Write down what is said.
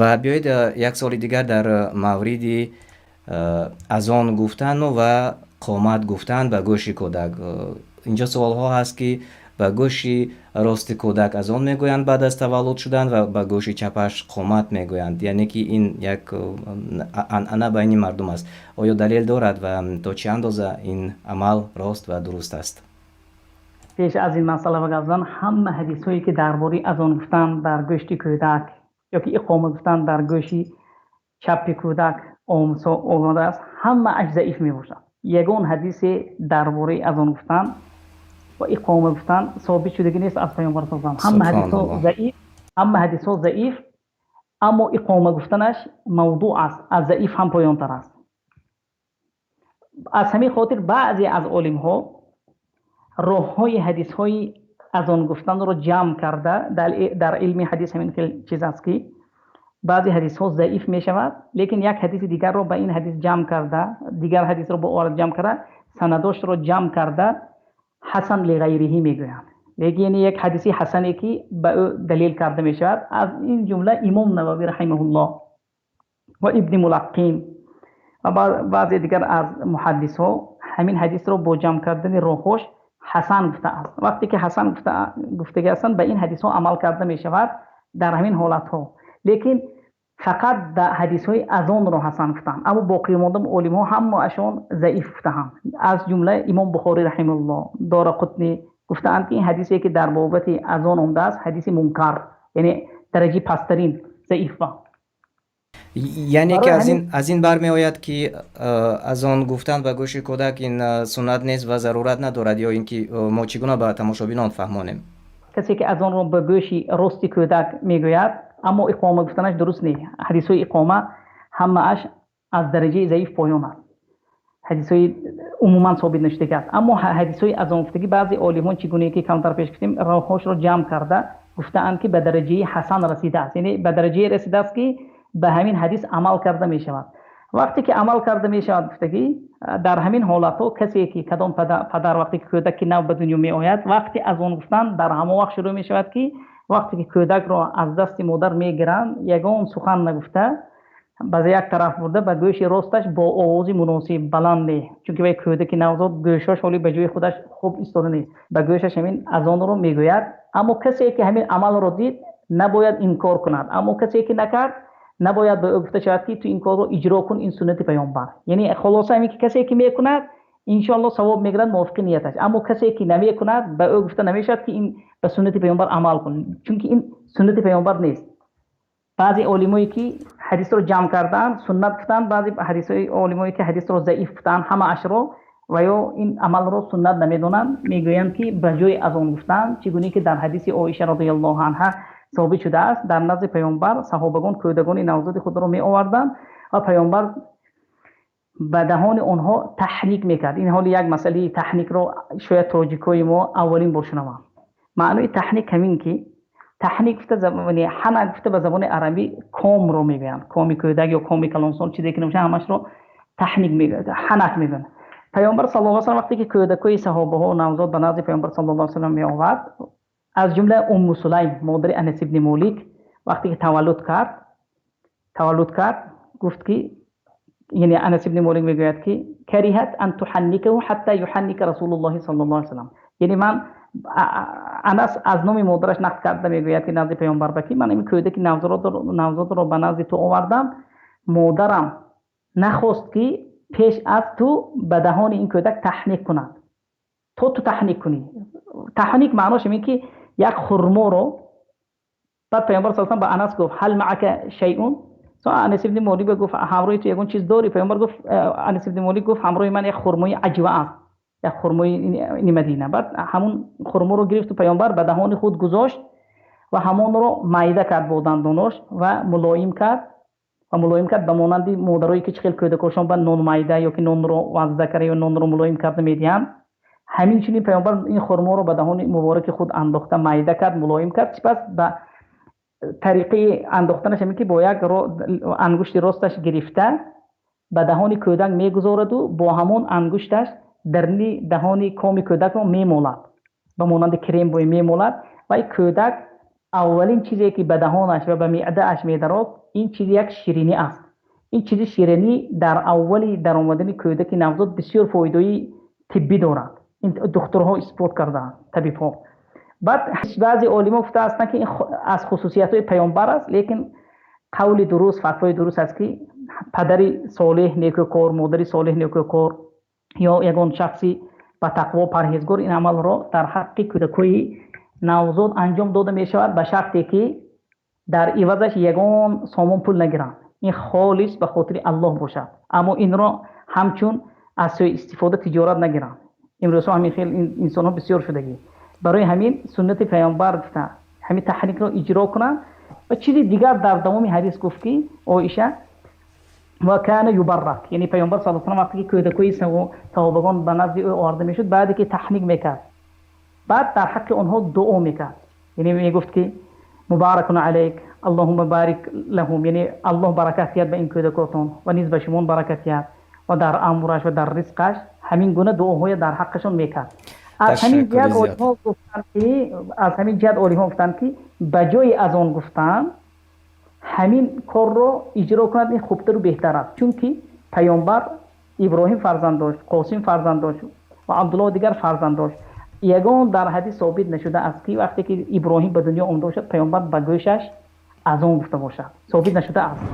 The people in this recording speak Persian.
و بیایید یک سال دیگر در مورد اذان گفتن و قامت گفتن به گوش کودک. اینجا سوال ها هست که به گوش راست کودک اذان میگویند بعد از تولد شدن و به گوش چپش قامت میگویند، یعنی که این یک عنعنه بین مردم است. آیا دلیل دارد و تا چه اندازه این عمل راست و درست است؟ پیش از این مسئله بگذارم، همه حدیث هایی که درباره اذان گفتن در گوش کودک یا که اقامه گفتن در گوش چپ کودک آمده است، همه اش ضعیف می باشد. یگان حدیث درباره اذان گفتن و اقامه گفتن ثابت شدگی نیست از پیامبر صلی الله علیه و آله. همه حدیث ها ضعیف، اما اقامه گفتنش موضوع است، از ضعیف هم پایان تر است. از همین خاطر بعضی از علم ها راه های حدیث های اذان گفتن رو جمع کرده. در علم حدیث همین چیز است که بعضی حدیث ها ضعیف می شود، لیکن یک حدیث دیگر رو به این حدیث جمع کرده، دیگر حدیث رو با آن جمع کرده، سنداش رو جمع کرده حسن لغیره می گویند. لیکن یک حدیث حسنی که به دلیل کرده می شود. از این جمله امام نووی رحمه الله و ابن ملقین و بعضی دیگر از محدث ها همین حدیث رو با جمع کردن راهش حسن گفته است. وقتی که حسن گفته هستند به این حدیث ها عمل کرده می شود در همین حالت ها، لیکن فقط در حدیث های اذان رو حسن گفتند، اما باقی ماندم علما همه اشون ضعیف گفتند. از جمله امام بخاری رحمه الله، دارقطنی گفتند که این حدیثی که در بابت اذان آمده است حدیث منکر، یعنی درجه پسترین ضعیف با. یعنی که از این برمی آید که اذان گفتن به گوش کودک این سنت نیست و ضرورت ندارد، یا اینکه ما چگونه به تماشابینان فهمانیم؟ کسی که اذان رو به گوش راست کودک میگوید اما اقامه گفتنش درست نیست. حدیث های اقامه همه اش از درجه ضعیف پایان است، حدیث های عموما ثابت نشده است. اما حدیث های اذان گفتگی بعضی عالمان چگونه که کمتر پیش گفتیم راهش رو جمع کرده گفتند که به درجه حسن رسیده است، یعنی به درجه رسیده است که به همین حدیث عمل کرده می شود. وقتی که عمل کرده می شود گفتگی در همین حالت ها کسی که کدام پدر وقتی که کودک نو به دنیا می آید وقتی اذان گفتن در همه وقت شروع می شود که وقتی که کودک را از دست مادر می گیرند یگان سخن نگفته باز یک طرف برده به گوش راستش با آواز مناسب بلند، چون که کودک نوزاد گوشش حالی به جای خودش خوب ایستاده نیست، به گوشش همین اذان رو میگوید. اما کسی که همین عمل رو دید نباید انکار کند، اما کسی که نکرد نباید به او گفته شود که تو این کار رو اجرا کن، این سنت پیامبر. یعنی خلاصه همین که کسی که میکند ان شاء الله ثواب میگیرد موافق نیتش، اما کسی که نمیکند به او گفته نمیشد که این به سنت پیامبر عمل کن، چون که این سنت پیامبر نیست. بعضی علمایی که حدیث رو جمع کردن سنت گفتن، بعضی علمایی که حدیث رو ضعیف گفتن همه اش رو و یا این عمل رو سنت نمیدونن، میگویند که به جای اذان گفتن چگونه که در حدیث عایشه رضی الله عنها ثابت شده است در نزد پیامبر صحابگان کودکان نوزاد خود رو می آوردند و پیامبر به دهان آنها تحریک میکرد. این حال یک مسئله تحریک رو شاید تاجیکای ما اولین بار شنوند. معنی تحریک همین که تحریک گفته زبان حنک گفته به زبان عربی کام رو میگن، کامی کودک یا کامی کلانسان چیزی که نمیشه همش رو تحریک میگن، حنک میگن. پیامبر صلی الله علیه و آله وقتی که کودکای صحابه ها نوزاد به نزد پیامبر صلی الله علیه و آله می آورد، از جمله ام سلیم مادر انس ابن مالک وقتی که تولد کرد گفت که یعنی انس ابن مالک میگوید که کریهت ان تحنکه حتی یحنک رسول الله صلی الله علیه و آله. یعنی من انس از نام مادرش نقل کرده میگوید که نزد پیامبر بکی من این کودک نوزاد رو به نزد تو آوردم، مادرم نخواست که پیش از تو به دهان این کودک تحنیک کند، تو تحنیک کنی. تحنیک معناش اینه که یک خرما رو بعد پیامبر صلی الله علیه و آله به انس گفت هل معك شیء؟ انس ابن مالک گفت همراه تو یگون چیز داری؟ پیامبر گفت انس ابن مالک گفت همراه من یک خرمای عجوه است، یک خرمای این مدینه. بعد همون خرما رو گرفت و پیامبر به دهان خود گذاشت و همون رو مایده کرد با دندانش و ملایم کرد به مانند مادرایی که خیلی کودکاشون با نان مایده یا که نان رو وزده کرده یا نان رو ملایم کرده میدیان، همین چنین پیامبر این خرما رو به دهان مبارک خود انداخته مایده کرد، ملایم کرد. سپس به طریقه انداختنش همین که با یک انگشت راستش گرفته به دهان کودک میگذارد و با همون انگشتش درنی دهان کام کودک رو میمالد، به مانند کریم بوی میمالد و این کودک اولین چیزی که به دهانش و به معده‌اش می‌درد این چیز یک شیرینی است. این چیز شیرینی در اولی در آمدن کودک نوزاد بسیار فایده طبی دارد. این دکترها اثبات کردند، طبیب‌ها. بعد بعضی علما گفته هستند که این از خصوصیت‌های پیامبر است، لیکن قول درست، فتوای درست است که پدر صالح نیکوکار، مادر صالح نیکوکار یا یگان شخصی با تقوا پرهیزگار این عمل را در حق کودکای نوزاد انجام داده می شود، به شرطی که در عوضش یگان سامان پول نگیرند. این خالص به خاطر الله باشد، اما این را همچون از سوی استفاده تجارت نگیرند. امروز همین خیلی انسان ها بسیار شدگی برای همین سنت پیامبر گفته همین تحریک را اجرا کنند. و چیزی دیگر در دوام حدیث گفت که عایشه و کان یبرک، یعنی پیامبر صلی الله علیه و آله وقتی که کودکای صحابگان به نزد او آورده میشد بعد که تحریک میکرد، بعد در حق آنها دعا میکرد، یعنی میگفت که مبارک علیک اللهم بارک لهم، یعنی الله برکت یاد به این کودکاتون و نیز به شما برکت یاد و در امرش و در رزقش. همین گونه دعاهای در حقشون میکرد. از همین جهت علما گفتن که بجای از آن گفتن همین کار رو اجرا کنند این خوبتر و بهتر است، چون که پیامبر ابراهیم فرزند داشت، قاسم فرزند داشت و عبدالله دیگر فرزند داشت. یگان در حدیث ثابت نشده است که وقتی که ابراهیم به دنیا آمده باشد پیامبر به گوشش از آن گفته باشد، ثابت نشده است.